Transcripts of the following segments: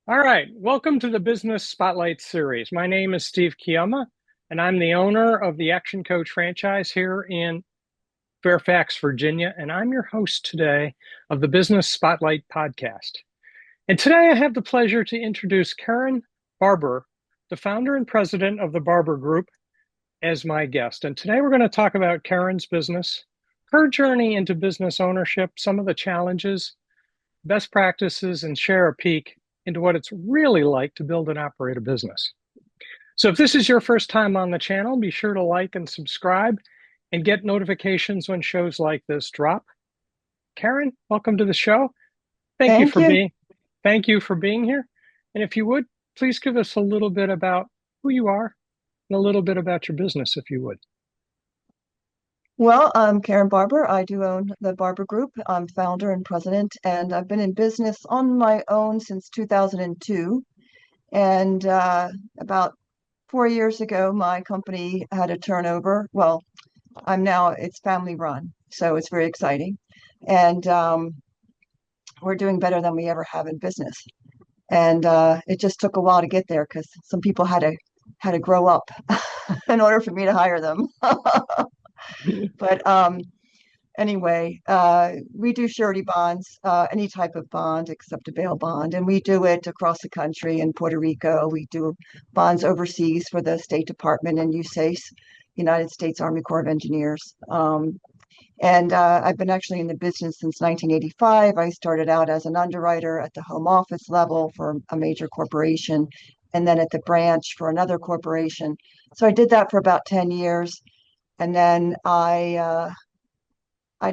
All right, welcome to the Business Spotlight series. My name is Steve Chiama, and I'm the owner of the Action Coach franchise here in Fairfax, Virginia, and I'm your host today of the Business Spotlight podcast. And today I have the pleasure to introduce Karen Barbour, the founder and president of the Barbour Group, as my guest. And today we're going to talk about Karen's business, her journey into business ownership, some of the challenges, best practices, and share a peek into what it's really like to build and operate a business. So if this is your first time on the channel, be sure to like and subscribe and get notifications when shows like this drop. Karen, welcome to the show. Thank you Thank for you. being thank you for being here. And if you would, please give us a little bit about who you are and a little bit about your business, if you would. Well, I'm Karen Barbour. I do own the Barbour Group. I'm founder and president, and I've been in business on my own since 2002. And about 4 years ago, my company had a turnover. Well, it's family run, so it's very exciting. And we're doing better than we ever have in business. And it just took a while to get there because some people had to grow up in order for me to hire them. But anyway, we do surety bonds, any type of bond except a bail bond, and we do it across the country. In Puerto Rico, we do bonds overseas for the State Department and USACE, United States Army Corps of Engineers. And I've been actually in the business since 1985. I started out as an underwriter at the home office level for a major corporation, and then at the branch for another corporation. So I did that for about 10 years. And then I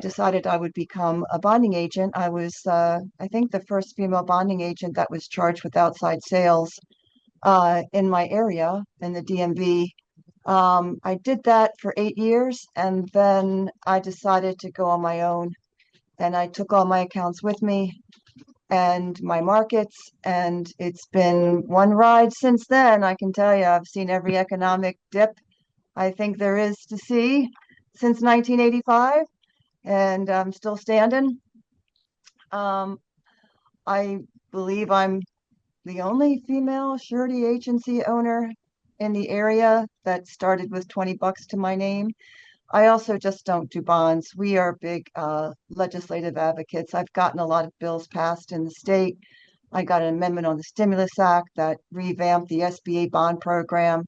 decided I would become a bonding agent. I was, I think, the first female bonding agent that was charged with outside sales in my area in the DMV. I did that for 8 years, and then I decided to go on my own. And I took all my accounts with me and my markets, and it's been one ride since then. I can tell you, I've seen every economic dip I think there is to see since 1985, and I'm still standing. Um, I believe I'm the only female surety agency owner in the area that started with 20 bucks to my name. I also just don't do bonds. We are big legislative advocates. I've gotten a lot of bills passed in the state. I got an amendment on the Stimulus Act that revamped the SBA bond program.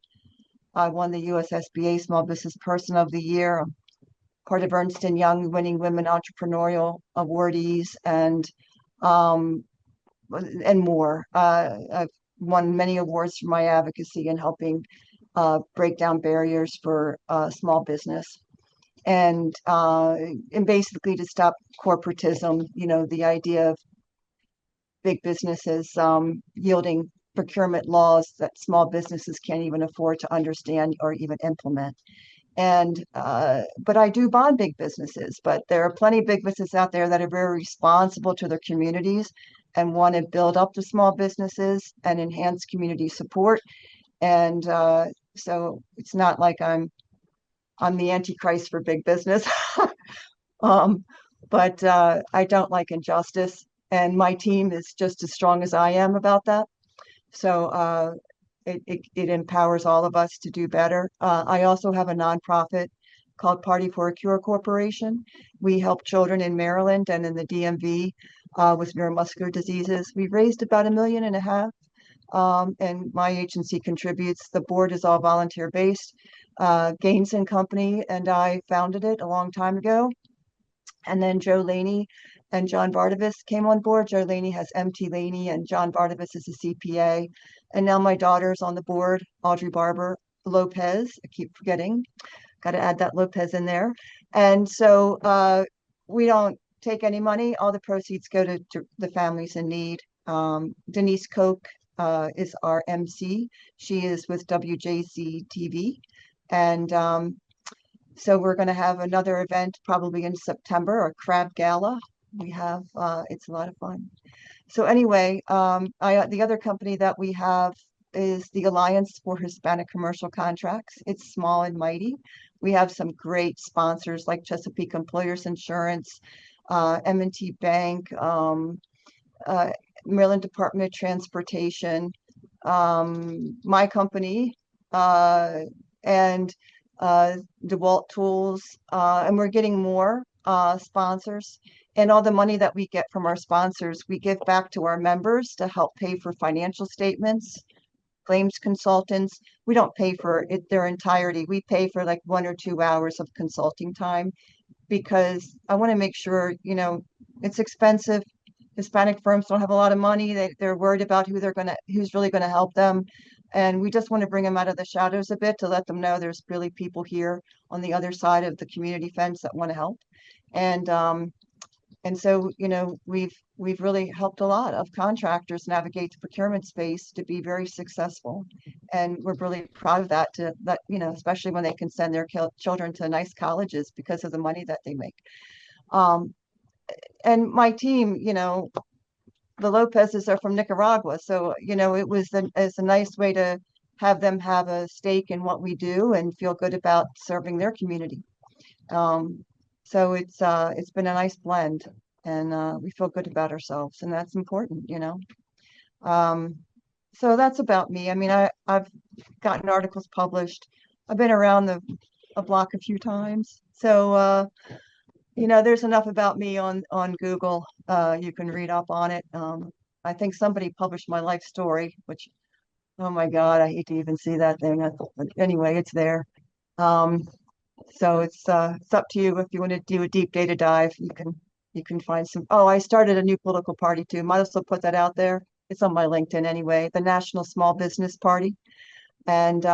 I won the US SBA Small Business Person of the Year. I'm part of Ernst& Young Winning Women Entrepreneurial Awardees, um, and more. I've won many awards for my advocacy and helping break down barriers for small business, and basically to stop corporatism. You know, the idea of big businesses yielding procurement laws that small businesses can't even afford to understand or even implement. And but I do bond big businesses, but there are plenty of big businesses out there that are very responsible to their communities and want to build up the small businesses and enhance community support. And so it's not like I'm the antichrist for big business. um, but I don't like injustice, and my team is just as strong as I am about that. So it empowers all of us to do better. I also have a nonprofit called Party for a Cure Corporation. We help children in Maryland and in the DMV with neuromuscular diseases. We've raised about 1.5 million, and my agency contributes. The board is all volunteer based. Gaines and Company and I founded it a long time ago. And then Joe Laney and John Bardavis came on board. Joe Laney has MT Laney and John Bardavis is a CPA. And now my daughter's on the board, Audrey Barbour Lopez. I keep forgetting. Got to add that Lopez in there. And so we don't take any money. All the proceeds go to the families in need. Denise Koch is our MC. She is with WJC TV. And so we're going to have another event probably in September, a crab gala. We have it's a lot of fun. So anyway, the other company that we have is the Alliance for Hispanic Commercial Contracts. It's small and mighty. We have some great sponsors like Chesapeake Employers Insurance, M&T Bank, uh, Maryland Department of Transportation, my company, uh, and DeWalt Tools, and we're getting more sponsors. And all the money that we get from our sponsors, we give back to our members to help pay for financial statements, claims consultants. We don't pay for it their entirety. We pay for like 1 or 2 hours of consulting time because I want to make sure, it's expensive. Hispanic firms don't have a lot of money. They're worried about who's really gonna help them. And we just want to bring them out of the shadows a bit to let them know there's really people here on the other side of the community fence that want to help. And so, we've really helped a lot of contractors navigate the procurement space to be very successful. And we're really proud of that, especially when they can send their children to nice colleges because of the money that they make. Um, and my team, the Lopez's are from Nicaragua. So, it's a nice way to have them have a stake in what we do and feel good about serving their community. So it's been a nice blend, and we feel good about ourselves, and that's important. Um, so that's about me. I mean, I've gotten articles published. I've been around a block a few times. So there's enough about me on Google. You can read up on it. I think somebody published my life story, which, oh my God, I hate to even see that thing. But anyway, it's there. Um, so it's up to you if you want to do a deep data dive. You can find some. Oh, I started a new political party too. Might as well put that out there. It's on my LinkedIn anyway. The National Small Business Party, and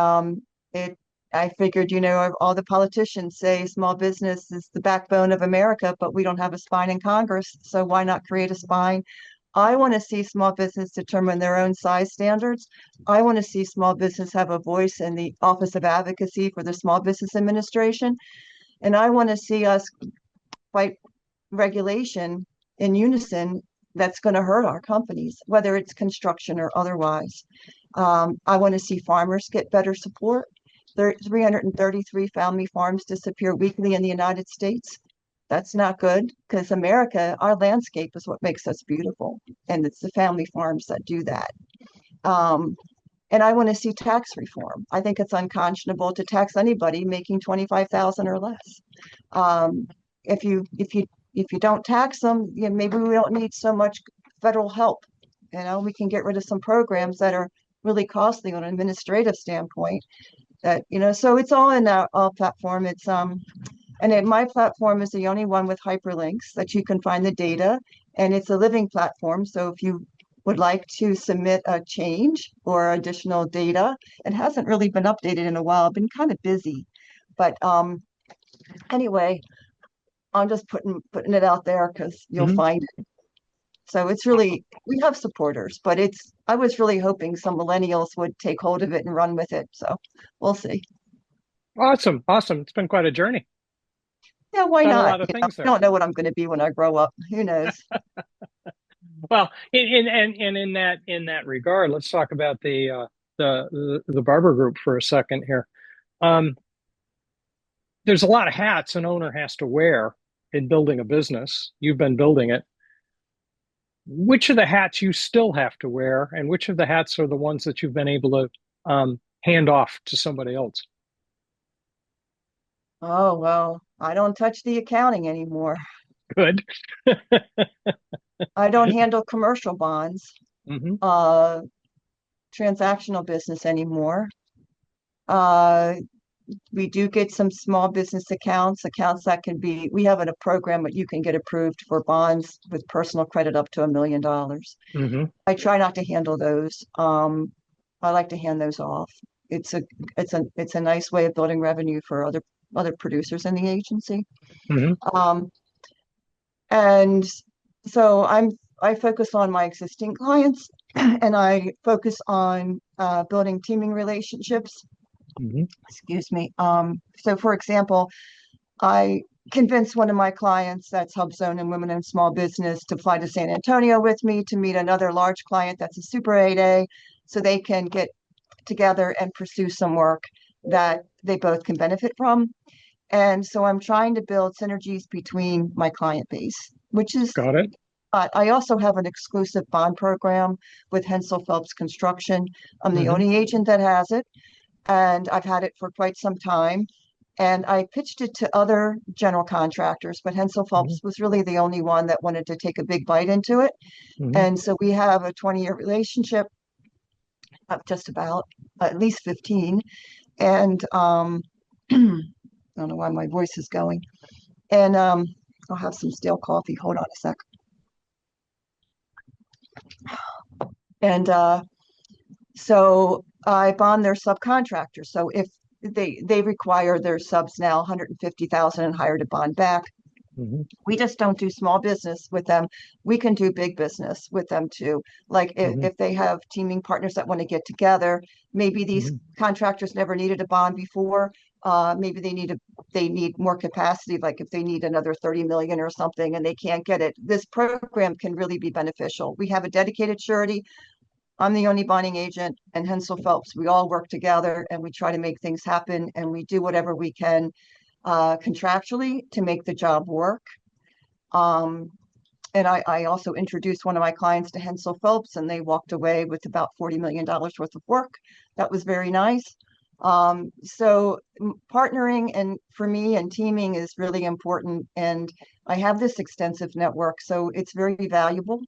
it. I figured, all the politicians say small business is the backbone of America, but we don't have a spine in Congress. So why not create a spine? I want to see small business determine their own size standards. I want to see small business have a voice in the Office of Advocacy for the Small Business Administration. And I want to see us fight regulation in unison that's going to hurt our companies, whether it's construction or otherwise. I want to see farmers get better support. 333 family farms disappear weekly in the United States. That's not good because America, our landscape is what makes us beautiful. And it's the family farms that do that. Um, and I want to see tax reform. I think it's unconscionable to tax anybody making 25,000 or less. Um, if you don't tax them, maybe we don't need so much federal help. We can get rid of some programs that are really costly on an administrative standpoint. So it's all in our platform. My platform is the only one with hyperlinks that you can find the data, and it's a living platform. So if you would like to submit a change or additional data, it hasn't really been updated in a while. I've been kind of busy, but anyway, I'm just putting it out there because you'll Mhm. find it. So it's really, we have supporters, but I was really hoping some millennials would take hold of it and run with it. So we'll see. Awesome. Awesome. It's been quite a journey. Yeah, why Done a not? lot of things I there. don't know what I'm going to be when I grow up. Who knows? Well, in that regard, let's talk about the Barber Group for a second here. Um, there's a lot of hats an owner has to wear in building a business. You've been building it. Which of the hats you still have to wear, and which of the hats are the ones that you've been able to hand off to somebody else? Oh, well, I don't touch the accounting anymore. Good. I don't handle commercial bonds, Hmm. uh, transactional business anymore. Uh, we do get some small business accounts that we have a program that you can get approved for bonds with personal credit up to $1 million. Hmm. I try not to handle those. I like to hand those off. It's a nice way of building revenue for other producers in the agency. Hmm. Um, and so I focus on my existing clients and I focus on building teaming relationships. Hmm. Excuse me. So for example, I convinced one of my clients that's HubZone and Women in Small Business to fly to San Antonio with me to meet another large client that's a Super 8A so they can get together and pursue some work that they both can benefit from. And so I'm trying to build synergies between my client base, which is Got it. But I also have an exclusive bond program with Hensel Phelps Construction. I'm the Hmm. only agent that has it, and I've had it for quite some time. And I pitched it to other general contractors, but Hensel Hmm. Phelps was really the only one that wanted to take a big bite into it. Hmm. And so we have a 20-year relationship, just about at least 15. And I don't know why my voice is going. And I'll have some stale coffee. Hold on a sec. And so I bond their subcontractors. So if they require their subs now 150,000 and hire to bond back, Hmm. we just don't do small business with them. We can do big business with them too. Like Hmm. if they have teaming partners that want to get together, maybe these Hmm. contractors never needed a bond before. Maybe they need more capacity, like if they need another 30 million or something and they can't get it. This program can really be beneficial. We have a dedicated surety. I'm the only bonding agent, and Hensel Phelps. We all work together and we try to make things happen, and we do whatever we can contractually to make the job work. Um, and I also introduced one of my clients to Hensel Phelps, and they walked away with about $40 million worth of work. That was very nice. So partnering and for me and teaming is really important. And I have this extensive network, so it's very valuable.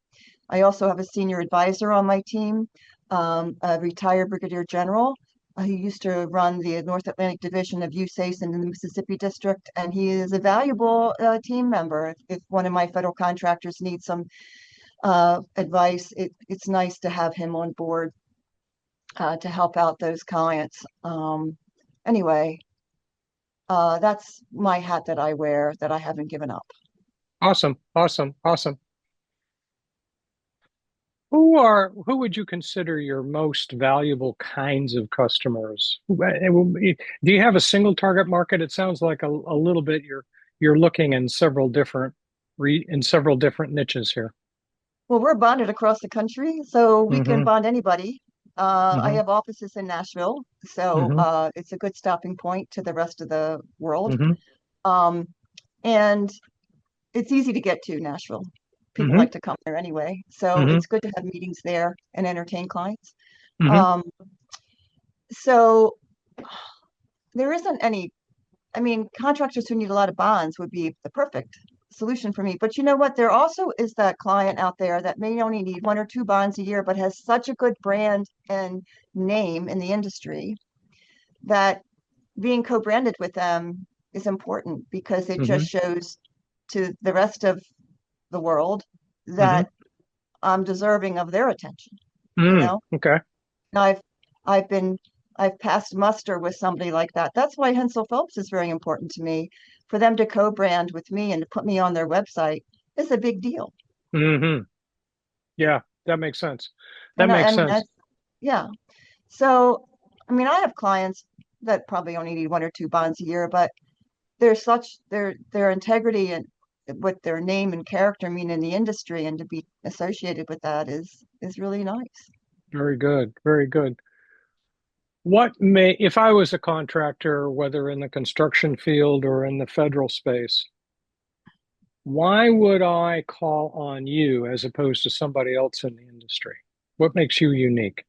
I also have a senior advisor on my team, a retired brigadier general who used to run the North Atlantic Division of USACE in the Mississippi District, and he is a valuable team member. If one of my federal contractors needs some advice, it's nice to have him on board to help out those clients. Anyway, that's my hat that I wear that I haven't given up. Awesome, awesome, awesome. Who would you consider your most valuable kinds of customers? Do you have a single target market? It sounds like a little bit you're looking in several different niches here. Well, we're bonded across the country, so we can Hmm. bond anybody. I Hmm. have offices in Nashville, so Hmm. it's a good stopping point to the rest of the world. Hmm. Um, and it's easy to get to Nashville. People Hmm. like to come there anyway, so Hmm. it's good to have meetings there and entertain clients. Hmm. Um, so there isn't any, I mean, contractors who need a lot of bonds would be the perfect solution for me. But you know what? There also is that client out there that may only need one or two bonds a year, but has such a good brand and name in the industry that being co-branded with them is important because it Hmm. just shows to the rest of the world Hmm. that I'm deserving of their attention, you Mm, know? okay. I've I've been I've passed muster with somebody like that. That's why Hensel Phelps is very important to me. For them to co-brand with me and to put me on their website is a big deal. Hmm. Yeah, that makes sense. That And makes and sense. that's yeah. So I mean, I have clients that probably only need one or two bonds a year, but their integrity and what their name and character mean in the industry and to be associated with that is really nice. Very good. Very good. If I was a contractor, whether in the construction field or in the federal space, why would I call on you as opposed to somebody else in the industry? What makes you unique?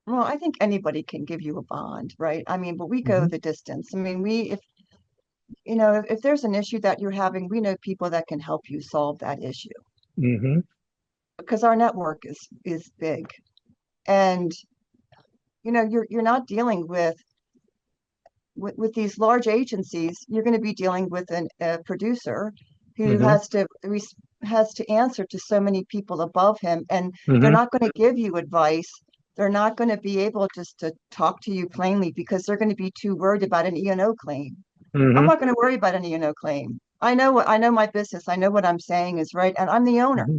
Well, I think anybody can give you a bond, right? I mean, but we go Hmm. the distance. I mean, if if there's an issue that you're having, we know people that can help you solve that issue Hmm. because our network is big. And you're not dealing with these large agencies. You're going to be dealing with a producer who Hmm. has to answer to so many people above him, and they're Hmm. not going to give you advice. They're not going to be able just to talk to you plainly because they're going to be too worried about an E&O claim. I'm Hmm. not going to worry about an E&O claim. I know my business. I know what I'm saying is right, and I'm the owner. Hmm.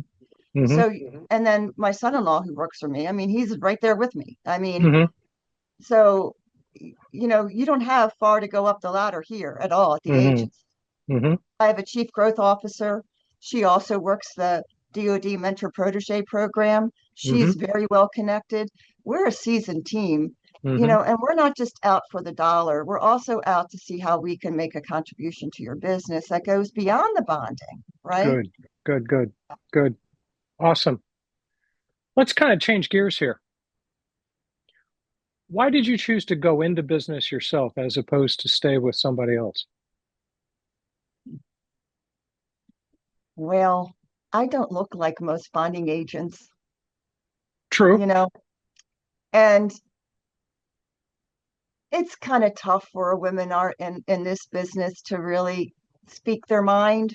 Hmm. So, and then my son-in-law who works for me, I mean, he's right there with me. I mean, Hmm. so you don't have far to go up the ladder here at all at the Hmm. agency. Hmm. I have a chief growth officer. She also works the DoD mentor protege program. Hmm. She's very well connected. We're a seasoned team, Hmm. and we're not just out for the dollar. We're also out to see how we can make a contribution to your business that goes beyond the bonding, right? Good, good, good, good. Awesome. Let's kind of change gears here. Why did you choose to go into business yourself as opposed to stay with somebody else? Well, I don't look like most bonding agents, True. you know, and it's kind of tough for women are in this business to really speak their mind.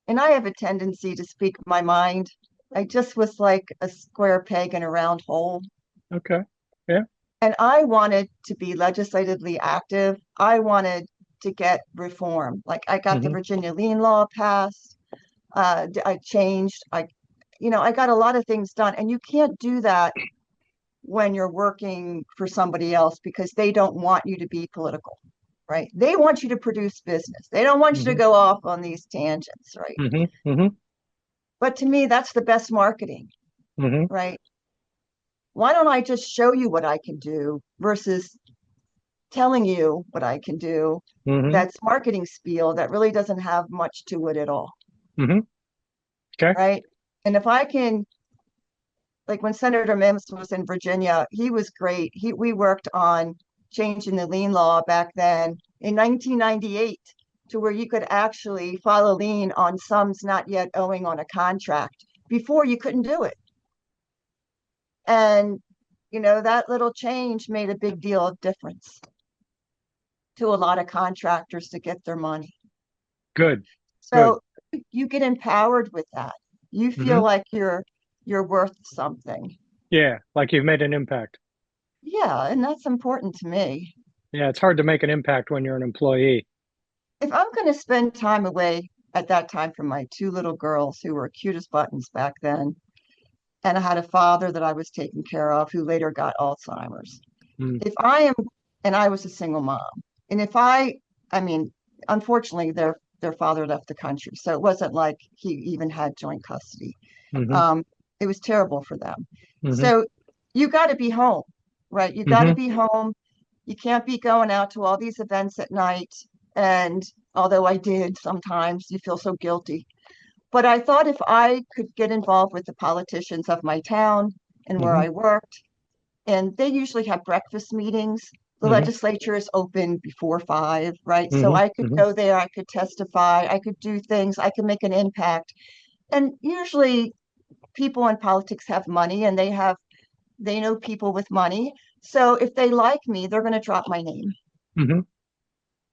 And I have a tendency to speak my mind. I just was like a square peg in a round hole. Okay. Yeah. And I wanted to be legislatively active. I wanted to get reform. Like I got the Hmm. Virginia lien law passed. I changed. I got a lot of things done. And you can't do that when you're working for somebody else because they don't want you to be political, right? They want you to produce business. They don't want you to Hmm. go off on these tangents, right? Hmm. Hmm. But to me, that's the best marketing, Hmm. right? Why don't I just show you what I can do versus telling you what I can do? Hmm. That's marketing spiel that really doesn't have much to it at all, Hmm. Okay. right? And if I can, like when Senator Mims was in Virginia, he was great. We worked on changing the lien law back then in 1998 to where you could actually file a lien on sums not yet owing on a contract. Before you couldn't do it. And that little change made a big deal of difference to a lot of contractors to get their money. Good. Good. So you get empowered with that. You feel Hmm. like you're worth something. Yeah. Like you've made an impact. Yeah, and that's important to me. Yeah. It's hard to make an impact when you're an employee. If I'm going to spend time away at that time from my two little girls who were cute as buttons back then, and I had a father that I was taking care of who later got Alzheimer's. Mm. If I am, and I was a single mom, and if I mean, unfortunately, their father left the country, so it wasn't like he even had joint custody. Hmm. Um, it was terrible for them. Hmm. So you got to be home, right? You got to Hmm. be home. You can't be going out to all these events at night. And although I did sometimes, you feel so guilty. But I thought if I could get involved with the politicians of my town and where Hmm. I worked, and they usually have breakfast meetings. The Hmm. legislature is open before 5, right? So Hmm. I could Hmm. go there, I could testify, I could do things, I could make an impact. And usually people in politics have money and they know people with money. So if they like me, they're going to drop my name. Hmm.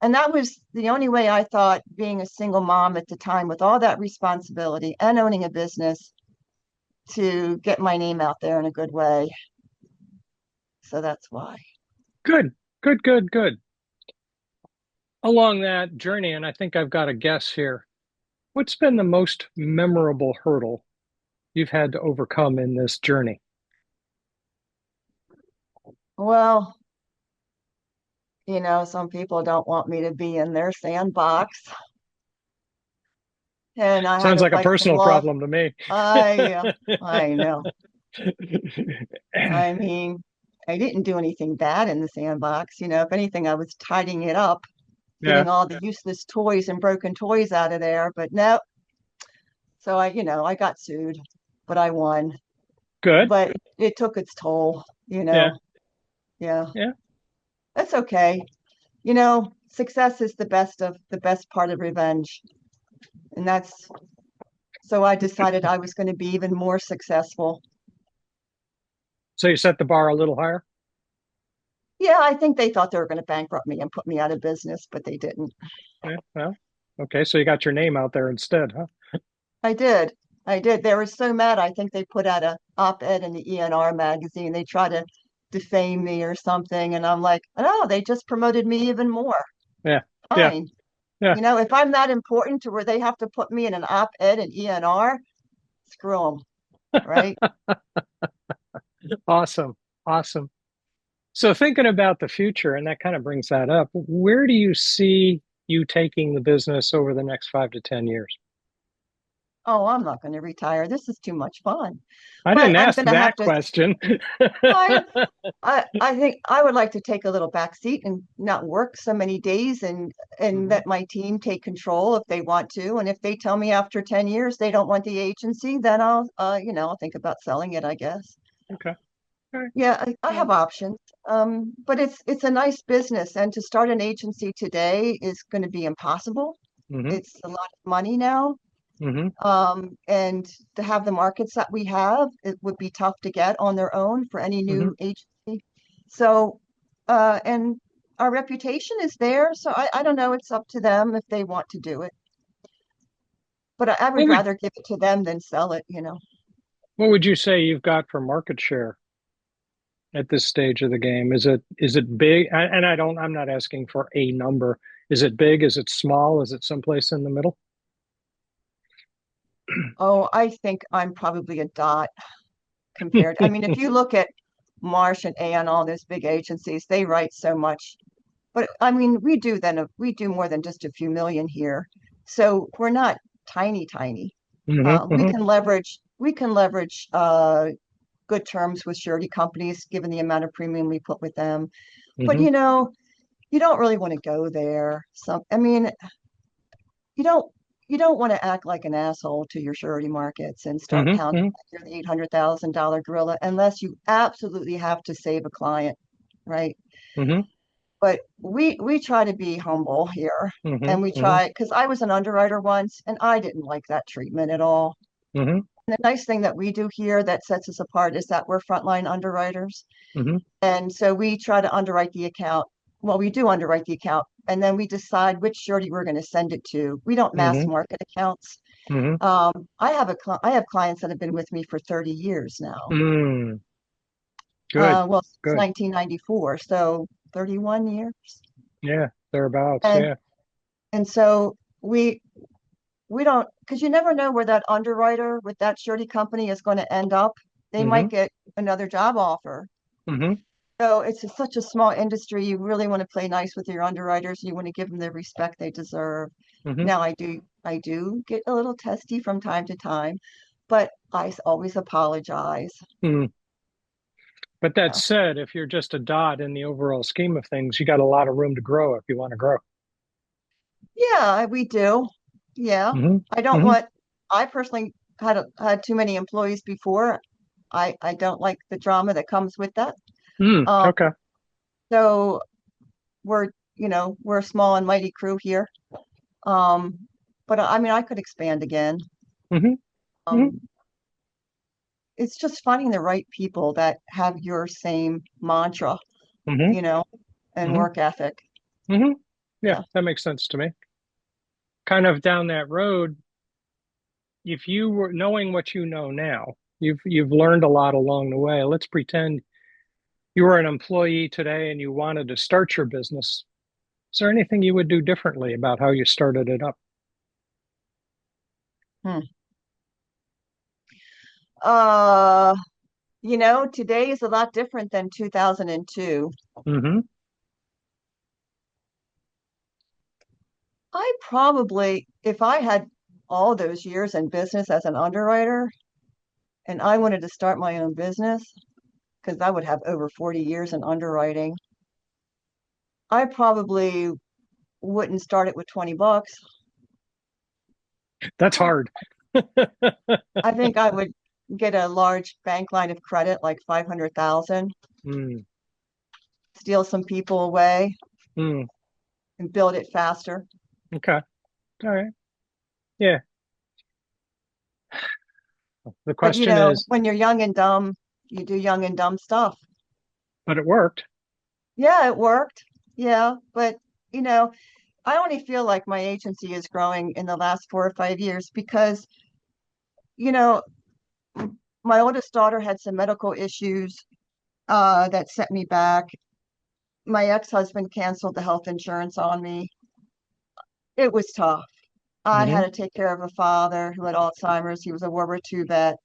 And that was the only way I thought being a single mom at the time with all that responsibility and owning a business to get my name out there in a good way. So that's why. Good. Good. Good. Good. Along that journey, and I think I've got a guess here. What's been the most memorable hurdle you've had to overcome in this journey? Well, some people don't want me to be in their sandbox. And I had Sounds to like a fight some personal law. problem to me. I know. I mean, I didn't do anything bad in the sandbox. If anything, I was tidying it up, Yeah, getting all the useless toys and broken toys out of there. But no, so I got sued, but I won. good. But it took its toll, you Yeah, know. Yeah, yeah. that's okay. Success is the best part of revenge. And that's so I decided I was going to be even more successful. So you set the bar a little higher? Yeah, I think they thought they were going to bankrupt me and put me out of business, but they didn't. Yeah, well, okay. So you got your name out there instead, huh? I did. I did. They were so mad. I think they put out a op-ed in the ENR magazine. They try to defame me or something. And I'm like, oh, they just promoted me even more. Yeah, yeah, Fine. yeah. If I'm that important to where they have to put me in an op-ed in ENR, screw them, right? Awesome, awesome. So thinking about the future, and that kind of brings that up, where do you see you taking the business over the next 5 to 10 years? oh, I'm not going to retire. This is too much fun. I But didn't I'm ask going to have that to, question. I, I think I would like to take a little back seat and not work so many days and Mhm. let my team take control if they want to. And if they tell me after 10 years they don't want the agency, then I'll think about selling it, I guess. Okay. All right. Yeah, I Yeah. have options. But it's a nice business, and to start an agency today is going to be impossible. Mm-hmm. It's a lot of money now. Mm-hmm. And to have the markets that we have, it would be tough to get on their own for any Mm-hmm. new agency. So, and our reputation is there. So I don't know. It's up to them if they want to do it. But I What would would rather give it to them than sell it. what would you say you've got for market share at this stage of the game? Is it big? And I'm not asking for a number. Is it big? Is it small? Is it someplace in the middle? Oh, I think I'm probably a dot compared. I mean, if you look at Marsh and Aon, all those big agencies, they write so much. But I mean, we do more than just a few million here. So we're not tiny, tiny. Mm-hmm. We Mm-hmm. can leverage good terms with surety companies, given the amount of premium we put with them. But Mm-hmm. you don't really want to go there. I mean, you don't you don't want to act like an asshole to your surety markets and start pounding Mm-hmm. like you're the $800,000 gorilla unless you absolutely have to save a client, right? Mm-hmm. But we try to be humble here, Mm-hmm. and we Mm-hmm. try because I was an underwriter once and I didn't like that treatment at all. Mm-hmm. And the nice thing that we do here that sets us apart is that we're frontline underwriters. Mm-hmm. And so we try to underwrite the account. Well, we do underwrite the account, and then we decide which surety we're going to send it to. We don't mass Mm-hmm. market accounts. Mm-hmm. I have clients that have been with me for 30 years now. Mm. Good. Well, since Good. 1994, so 31 years. Yeah. Thereabouts. And Yeah. and so we don't because you never know where that underwriter with that surety company is going to end up. They Mm-hmm. might get another job offer. Mm-hmm. So such a small industry. You really want to play nice with your underwriters. You want to give them the respect they deserve. Mm-hmm. Now, I do get a little testy from time to time, but always apologize. Mm. But that Uh, said, if you're just a dot in the overall scheme of things, you got a lot of room to grow if you want to grow. yeah, we do. Yeah, Mm-hmm. I don't Mm-hmm. want. I personally had too many employees before. I don't like the drama that comes with that. Mm. Um, Okay. so we're a small and mighty crew here. Um, but I mean, I could expand again. Mm-hmm. Mm-hmm. Um, it's just finding the right people that have your same mantra, Mm-hmm. you know, and Mm-hmm. work ethic. Mm-hmm. Yeah, Yeah. that makes sense to me. Kind of down that road, if you were knowing what you know now, you've learned a lot along the way. Let's pretend you were an employee today and you wanted to start your business. Is there anything you would do differently about how you started it up? Hmm. Uh, today is a lot different than 2002. Mm-hmm. I probably, if I had all those years in business as an underwriter and I wanted to start my own business, because I would have over 40 years in underwriting, I probably wouldn't start it with 20 bucks. That's hard. I think I would get a large bank line of credit, like 500,000, Mm, steal some people away mm, and build it faster. okay. All right. Yeah. The But question is, when you're young and dumb, you do young and dumb stuff. but it worked. Yeah, it worked. Yeah, but you know, I only feel like my agency is growing in the last 4 or 5 years because, you know, my oldest daughter had some medical issues that set me back. My ex-husband canceled the health insurance on me. It was tough. I had Hmm. to take care of a father who had Alzheimer's. He was a World War II vet.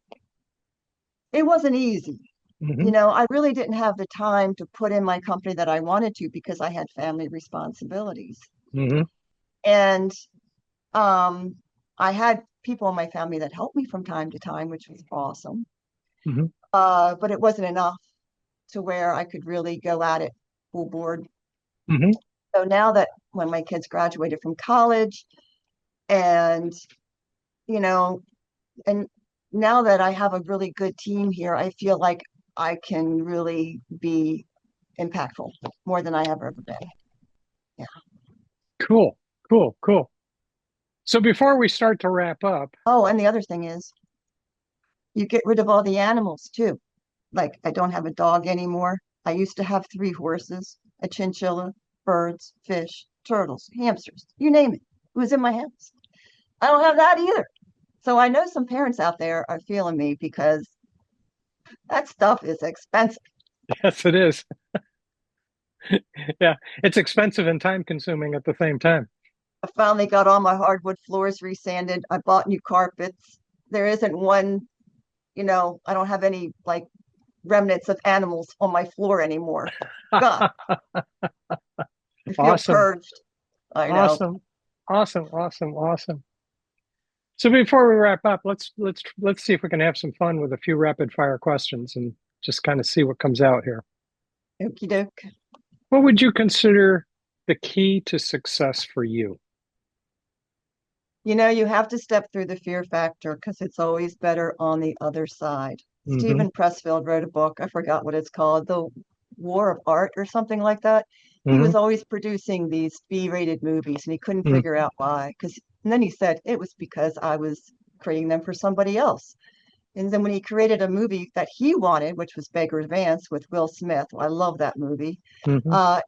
It wasn't easy. Hmm. I really didn't have the time to put in my company that I wanted to because I had family responsibilities. Hmm. And um, I had people in my family that helped me from time to time, which was awesome. Hmm. But it wasn't enough to where I could really go at it full board. Hmm. So now that when my kids graduated from college and, you know, and now that I have a really good team here, I feel like I can really be impactful more than I have ever been. Yeah. Cool, cool, cool. So before we start to wrap up, Oh, and the other thing is you get rid of all the animals too. Like I don't have a dog anymore. I used to have three horses, a chinchilla, birds, fish, turtles, hamsters, you name it. It was in my house. I don't have that either. So I know some parents out there are feeling me because that stuff is expensive. yes, it is. Yeah, it's expensive and time consuming at the same time. I finally got all my hardwood floors resanded. I bought new carpets. There isn't one, I don't have any like remnants of animals on my floor anymore. God, I feel Awesome, purged. I know. awesome, awesome, awesome, awesome. So before we wrap up, let's see if we can have some fun with a few rapid fire questions and just kind of see what comes out here. Okie doke. What would you consider the key to success for you? You have to step through the fear factor because it's always better on the other side. Hmm. Stephen Pressfield wrote a book. I forgot what it's called, The War of Art or something like that. He Hmm. was always producing these B-rated movies and he couldn't Hmm. figure out why. And then he said it was because I was creating them for somebody else. And then when he created a movie that he wanted, which was Beggar's Vance with Will Smith, I love that movie. Hmm. Uh,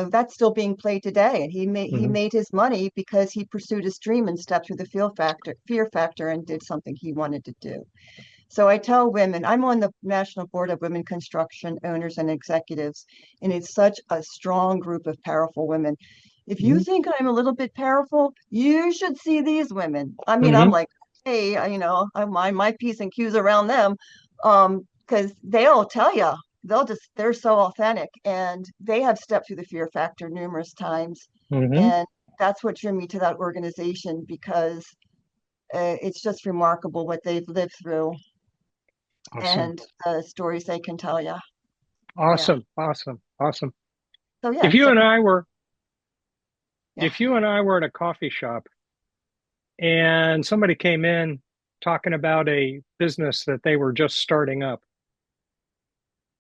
that's still being played today, and he Hmm. made his money because he pursued his dream and stepped through the fear factor, and did something he wanted to do. So I tell women, I'm on the National Board of Women Construction Owners and Executives, and it's such a strong group of powerful women. If you Hmm. think I'm a little bit powerful, you should see these women. I mean, I'm Hmm. like, hey, I mind my P's and Q's around them, because they'll tell you, they're so authentic, and they have stepped through the fear factor numerous times, Hmm. and that's what drew me to that organization because it's just remarkable what they've lived through Awesome. and stories they can tell you. Yeah. Awesome. Awesome. Awesome. So yeah. If you So and I were yeah. if you and I were at a coffee shop and somebody came in talking about a business that they were just starting up,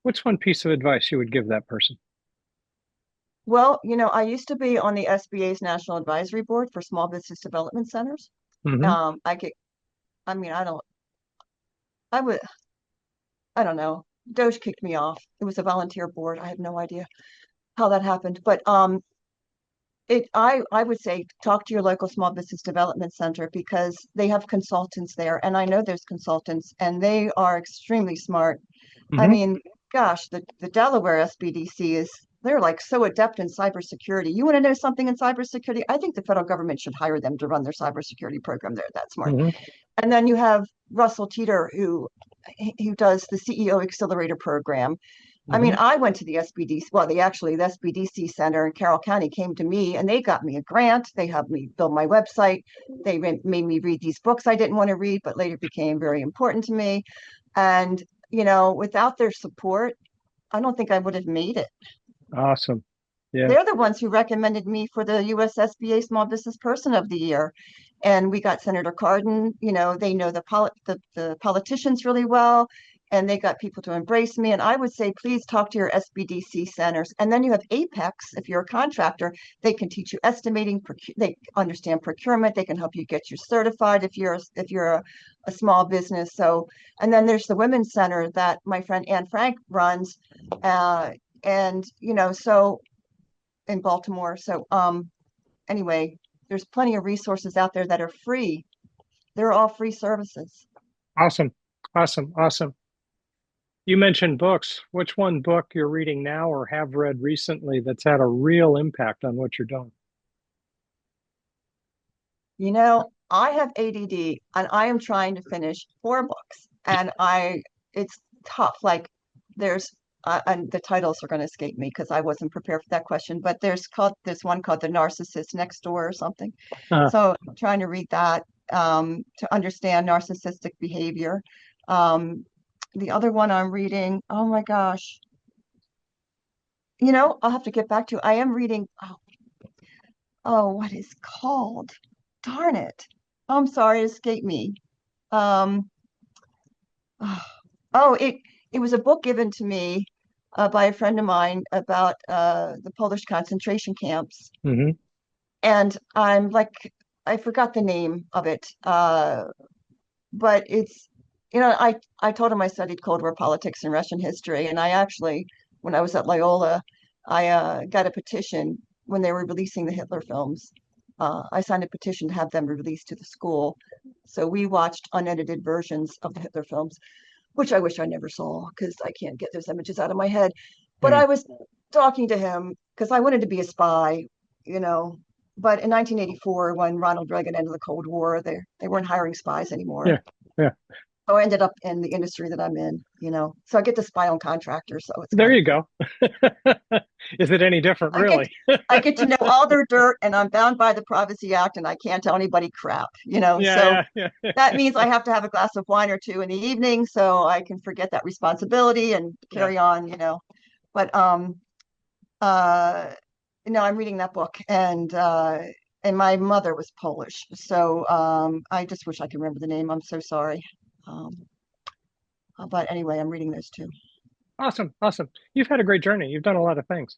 what's one piece of advice you would give that person? Well, I used to be on the SBA's National Advisory Board for Small Business Development Centers. Hmm. I get, I mean, I would, I don't know. Doge kicked me off. It was a volunteer board. I have no idea how that happened, but I would say talk to your local small business development center because they have consultants there, and I know there's consultants, and they are extremely smart. I Hmm. mean, gosh, the Delaware SBDC they're like so adept in cybersecurity. You want to know something in cybersecurity? I think the federal government should hire them to run their cybersecurity program. They're that smart. Hmm. And then you have Russell Teeter, who does the CEO Accelerator program. I mean, Hmm. I went to the SBDC, well, the SBDC Center in Carroll County came to me and they got me a grant. They helped me build my website. They made me read these books I didn't want to read, but later became very important to me. And, without their support, I don't think I would have made it. Awesome. Yeah. They're the ones who recommended me for the US SBA Small Business Person of the Year. And we got Senator Cardin, they know the politicians really well, and they got people to embrace me. And I would say, please talk to your SBDC centers. And then you have Apex, if you're a contractor, they can teach you estimating, they understand procurement, they can help you get you certified if you're a small business. So, and then there's the Women's Center that my friend Anne Frank runs. And so in Baltimore. So anyway, there's plenty of resources out there that are free. They're all free services. Awesome. Awesome. Awesome. You mentioned books. Which one book you're reading now or have read recently that's had a real impact on what you're doing? I have ADD and I am trying to finish 4 books and it's tough. Like there's, and the titles are going to escape me because I wasn't prepared for that question, but there's one called The Narcissist Next Door or something. Uh, So I'm trying to read that. to understand narcissistic behavior. Um, the other one I'm reading, oh my gosh, I'll have to get back to. I am reading. What is called? Darn it! I'm sorry, it escaped me. Um, it was a book given to me by a friend of mine about the Polish concentration camps, Hmm. and I forgot the name of it. But I told him I studied Cold War politics and Russian history, and I actually, when I was at Loyola, I got a petition when they were releasing the Hitler films. I signed a petition to have them released to the school. So we watched unedited versions of the Hitler films, which I wish I never saw because I can't get those images out of my head. But Yeah. I was talking to him because I wanted to be a spy, you know. But in 1984, when Ronald Reagan ended the Cold War, they weren't hiring spies anymore. Yeah. Yeah. So I ended up in the industry that I'm in. So I get to spy on contractors, so it's There kind of you cool. go. Is it any different, I get really? I get to know all their dirt, and I'm bound by the Privacy Act, and I can't tell anybody crap. So Yeah, yeah, that yeah. means I have to have a glass of wine or two in the evening so I can forget that responsibility and Yeah. carry on. But uh I'm reading that book, and my mother was Polish. So I just wish I could remember the name. I'm so sorry. Um but anyway, I'm reading those two. Awesome, awesome. You've had a great journey. You've done a lot of things.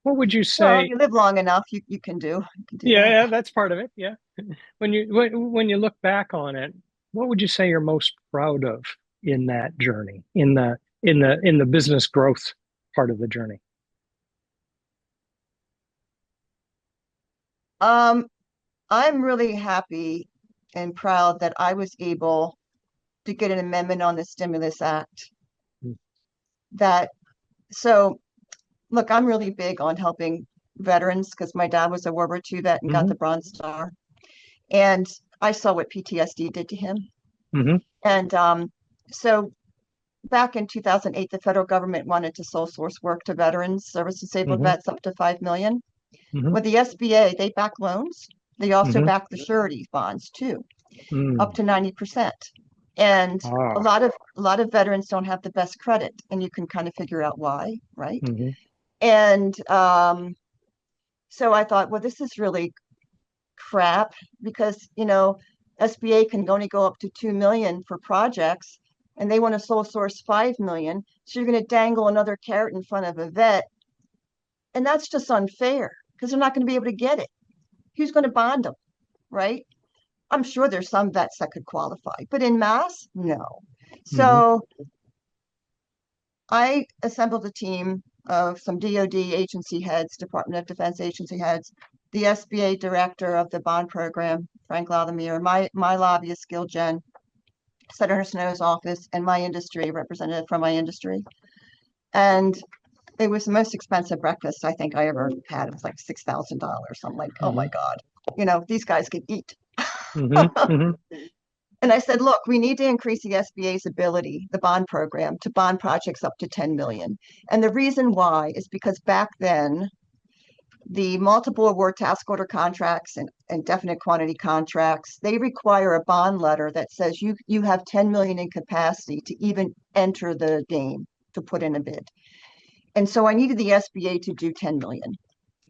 What would you Well, say? you live long enough, you can do Yeah, that. yeah, that's part of it. Yeah. When you look back on it, what would you say you're most proud of in that journey, in the business growth part of the journey? Um, I'm really happy and proud that I was able to get an amendment on the Stimulus Act that so look, I'm really big on helping veterans because my dad was a World War II vet and got Mm-hmm. the Bronze Star. And I saw what PTSD did to him. Mm-hmm. And so back in 2008, the federal government wanted to sole source work to veterans, service disabled Mm-hmm. vets up to 5 million. Mm-hmm. With the SBA, they back loans. They also Mm-hmm. back the surety bonds too, up Mm. to 90%. And a Ah. lot of a lot of veterans don't have the best credit, and you can kind of figure out why, right? Mm-hmm. And so I thought, well, this is really crap because SBA can only go up to 2 million for projects, and they want to sole source 5 million. So you're going to dangle another carrot in front of a vet, and that's just unfair because they're not going to be able to get it. Who's going to bond them, right? I'm sure there's some vets that could qualify, but in mass, no. Mm-hmm. So I assembled a team of some DoD agency heads, Department of Defense agency heads, the SBA director of the bond program, Frank Lathamir, my lobbyist, Gil Jen, Senator Snow's office, and my industry representative from my industry. And it was the most expensive breakfast I think I ever had. It was like $6,000. I'm like, oh my Mm-hmm. God, these guys could eat. Mm-hmm. Mm-hmm. And I said, look, we need to increase the SBA's ability, the bond program, to bond projects up to 10 million. And the reason why is because back then, the multiple award task order contracts and definite quantity contracts, they require a bond letter that says you have 10 million in capacity to even enter the game to put in a bid. And so I needed the SBA to do 10 million.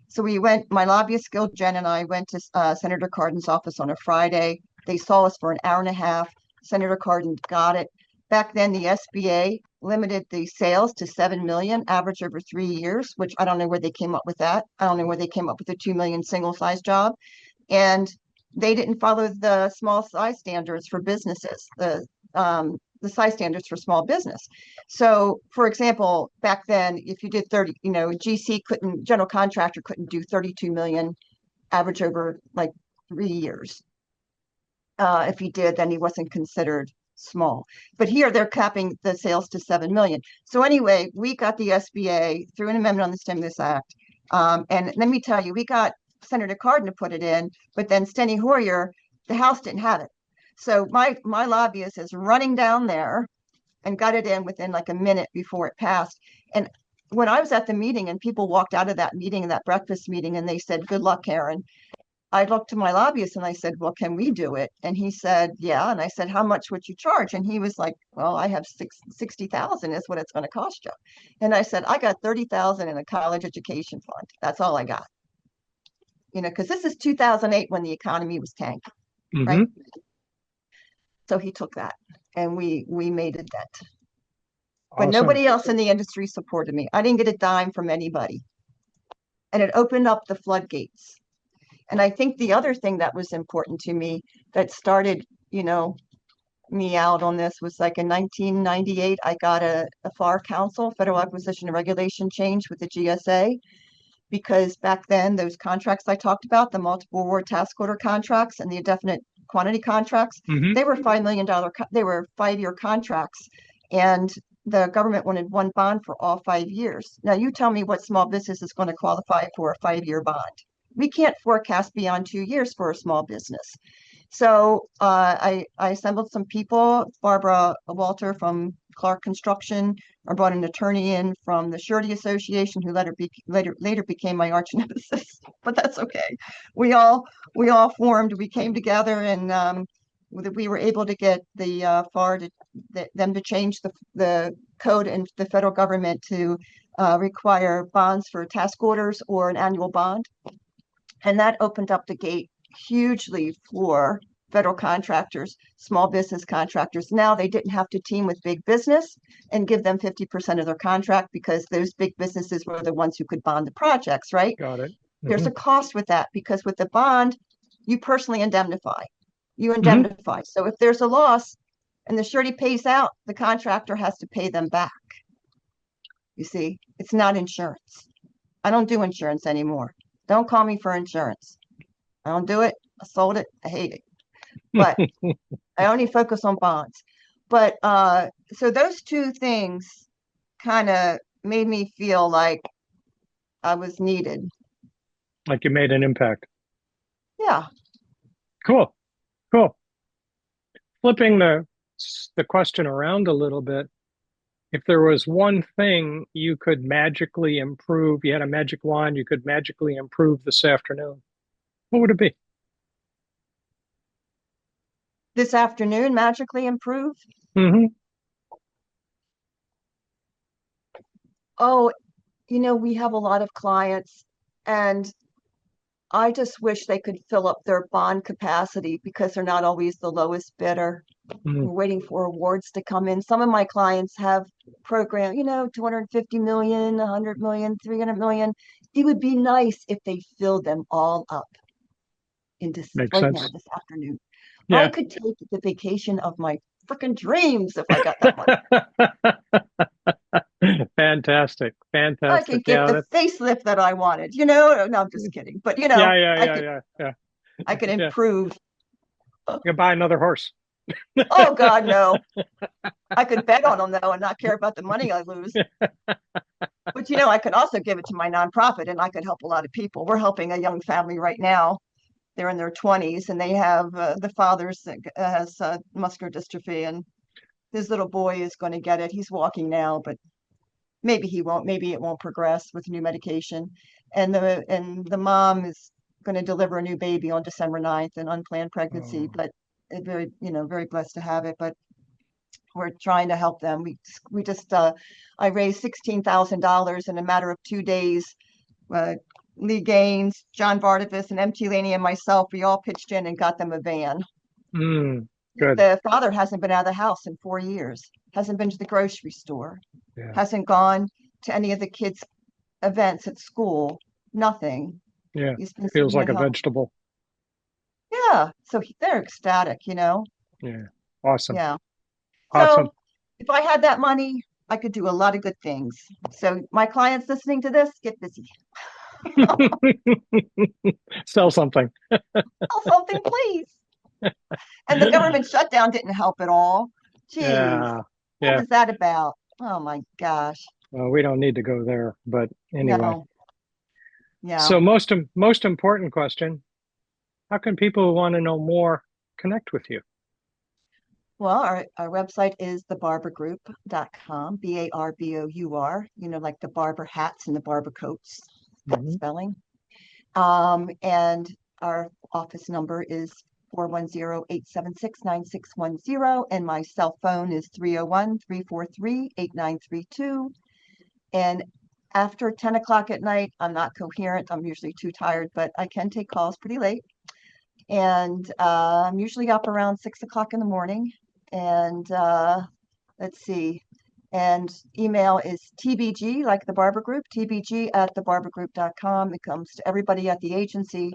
So my lobbyist, Gil Jen, and I went to Senator Cardin's office on a Friday. They saw us for an hour and a half. Senator Cardin got it. Back then, the SBA limited the sales to 7 million, average over 3 years, which I don't know where they came up with that. I don't know where they came up with the 2 million single size job. And they didn't follow the small size standards for businesses, the size standards for small business. So, for example, back then, if you did 30, general contractor couldn't do 32 million average over like 3 years. If he did, then he wasn't considered small. But here they're capping the sales to 7 million. So anyway, we got the SBA through an amendment on the Stimulus Act. And let me tell you, we got Senator Cardin to put it in, but then Steny Hoyer, the House didn't have it. So my lobbyist is running down there and got it in within like a minute before it passed. And when I was at the meeting and people walked out of that meeting, that breakfast meeting, and they said, "Good luck, Karen." I looked to my lobbyist and I said, well, can we do it? And he said, yeah. And I said, how much would you charge? And he was like, well, I have 60,000 is what it's going to cost you. And I said, I got 30,000 in a college education fund. That's all I got. Because this is 2008 when the economy was tanking, right? Hmm. So he took that and we made a dent. But Awesome. nobody else in the industry supported me. I didn't get a dime from anybody. And it opened up the floodgates. And I think the other thing that was important to me that started, me out on this was like in 1998, I got a FAR Council, Federal Acquisition and Regulation change with the GSA, because back then those contracts I talked about, the multiple award task order contracts and the indefinite quantity contracts, Hmm. they were $5 million, they were 5-year contracts. And the government wanted one bond for all 5 years. Now you tell me what small business is going to qualify for a 5-year bond. We can't forecast beyond 2 years for a small business. So I assembled some people. Barbara Walter from Clark Construction. I brought an attorney in from the Surety Association, who later became my arch nemesis. But that's okay. We all formed. We came together, and we were able to get the FAR them to change the code in the federal government to require bonds for task orders or an annual bond. And that opened up the gate hugely for federal contractors, small business contractors. Now they didn't have to team with big business and give them 50% of their contract, because those big businesses were the ones who could bond the projects, right? Got it. There's Hmm. a cost with that, because with the bond, you personally indemnify. You Hmm. indemnify. So if there's a loss and the surety pays out, the contractor has to pay them back. You see, it's not insurance. I don't do insurance anymore. Don't call me for insurance. I don't do it. I sold it. I hate it. But I only focus on bonds. But so those two things kind of made me feel like I was needed. Like you made an impact. Yeah. Cool. Cool. Flipping the question around a little bit, if there was one thing you could magically improve, you had a magic wand, you could magically improve this afternoon, what would it be? This afternoon magically improved. Hmm. Oh, we have a lot of clients, and I just wish they could fill up their bond capacity, because they're not always the lowest bidder. Hmm. We're waiting for awards to come in. Some of my clients have program, 250 million, 100 million, 300 million. It would be nice if they filled them all up Makes right now, sense. this afternoon. I Yeah. could take the vacation of my freaking dreams if I got that money. Fantastic. I Fantastic. could get Yeah, the that, facelift that I wanted. No, I'm just kidding. But yeah, yeah, I yeah, could yeah, yeah, I could yeah. improve. You can buy another horse. Oh God, no. I could bet on them though and not care about the money I lose. But I could also give it to my nonprofit and I could help a lot of people. We're helping a young family right now. They're in their 20s and they have the father's has muscular dystrophy, and his little boy is going to get it. He's walking now, but maybe he won't. Maybe it won't progress with new medication. And the mom is going to deliver a new baby on December 9th, an unplanned pregnancy, Oh, but very blessed to have it. But we're trying to help them. We just I raised $16,000 in a matter of 2 days. Uh, Lee Gaines, John Vardavis, and MT Laney and myself, we all pitched in and got them a van. good. The father hasn't been out of the house in 4 years, hasn't been to the grocery store, Yeah. hasn't gone to any of the kids' events at school, nothing. Yeah. He's been Feels sitting like at a home. vegetable. Yeah, so they're ecstatic. Yeah. Awesome. Yeah. Awesome. So if I had that money, I could do a lot of good things. So my clients listening to this, get busy. Sell something. Oh, something, please. And the government shutdown didn't help at all. Jeez, Yeah. what Yeah. was that about? Oh my gosh. Well, we don't need to go there, but anyway. No, yeah. So most important question, how can people who want to know more connect with you? Well, our website is thebarbourgroup.com, Barbour, like the Barber hats and the Barber coats, that Hmm. spelling. And Our office number is 410-876-9610, and my cell phone is 301-343-8932. And after 10 o'clock at night, I'm not coherent. I'm usually too tired, but I can take calls pretty late. And I'm usually up around 6 o'clock in the morning. And let's see. And email is TBG, like the Barbour Group, tbg@thebarbourgroup.com. It comes to everybody at the agency,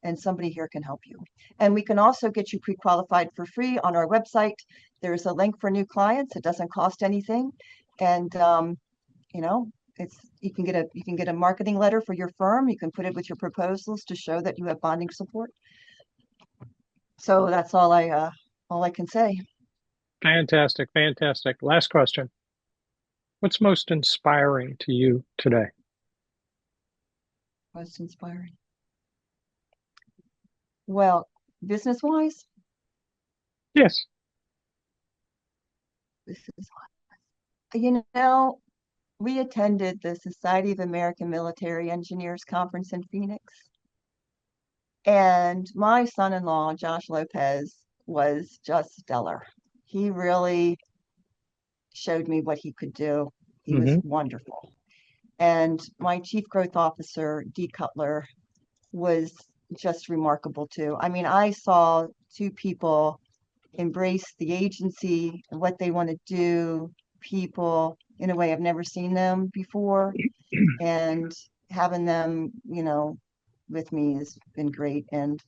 and somebody here can help you. And we can also get you pre-qualified for free on our website. There's a link for new clients. It doesn't cost anything. And you can get a marketing letter for your firm. You can put it with your proposals to show that you have bonding support. So that's all I can say. Fantastic, fantastic. Last question. What's most inspiring to you today? Most inspiring. Well, business-wise, Yes. we attended the Society of American Military Engineers conference in Phoenix, and my son-in-law, Josh Lopez, was just stellar. He really showed me what he could do. He was wonderful. And my chief growth officer, Dee Cutler, was just remarkable too. I mean, I saw two people embrace the agency and what they want to do, people in a way I've never seen them before. And having them, with me has been great. And,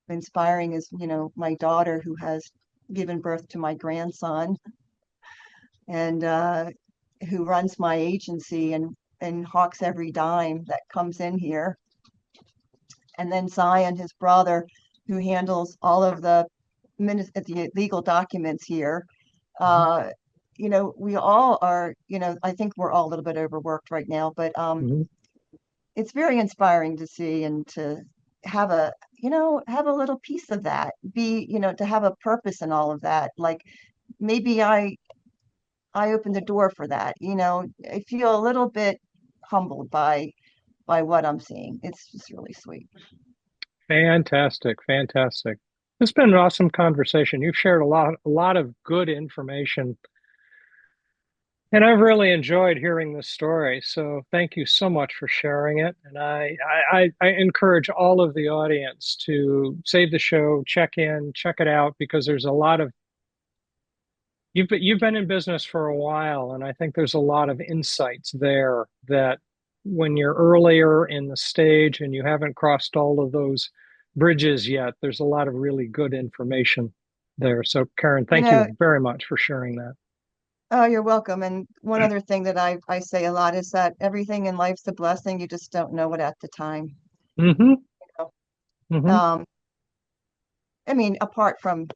inspiring is, my daughter, who has given birth to my grandson, and who runs my agency and hawks every dime that comes in here. And then Zion, his brother, who handles all of the legal documents here. We all are, I think we're all a little bit overworked right now, but it's very inspiring to see and to have a little piece of that, to have a purpose in all of that. Like maybe I opened the door for that. I feel a little bit humbled by what I'm seeing. It's just really sweet. Fantastic, fantastic. It's been an awesome conversation. You've shared a lot of good information, and I've really enjoyed hearing this story. So thank you so much for sharing it. And I encourage all of the audience to save the show, check it out, because there's a lot of you've been in business for a while, and I think there's a lot of insights there that when you're earlier in the stage and you haven't crossed all of those bridges yet, there's a lot of really good information there. So Karen, thank you very much for sharing that. Oh, you're welcome. And one other thing that I say a lot is that everything in life's a blessing. You just don't know it at the time. I mean, apart from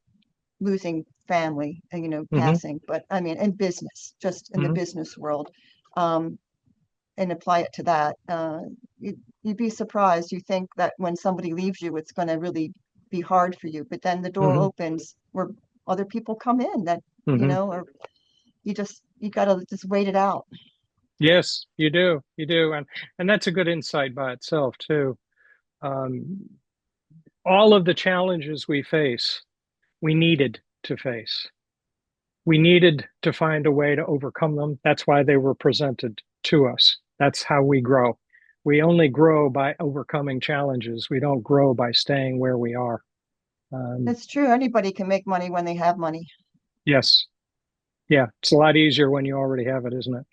losing family and, passing, but I mean, in business, just in the business world, and apply it to that. You'd be surprised. You think that when somebody leaves you, it's going to really be hard for you, but then the door opens where other people come in that, or you got to just wait it out. Yes, you do. You do. And that's a good insight by itself too. All of the challenges we face, we needed to face. We needed to find a way to overcome them. That's why they were presented to us. That's how we grow. We only grow by overcoming challenges. We don't grow by staying where we are. That's true. Anybody can make money when they have money. Yes. Yeah. It's a lot easier when you already have it, isn't it?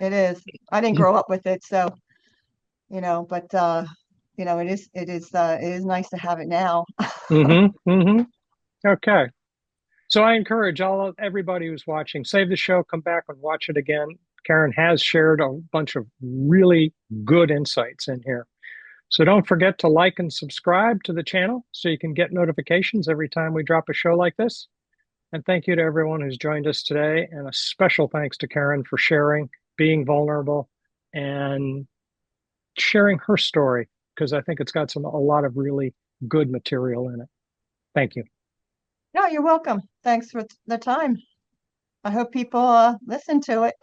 It is. I didn't grow up with it, so, but it is nice to have it now. Okay. So I encourage everybody who's watching, save the show, come back and watch it again. Karen has shared a bunch of really good insights in here. So don't forget to like and subscribe to the channel so you can get notifications every time we drop a show like this. And thank you to everyone who's joined us today. And a special thanks to Karen for sharing, being vulnerable, and sharing her story, because I think it's got a lot of really good material in it. Thank you. No, you're welcome. Thanks for the time. I hope people listen to it.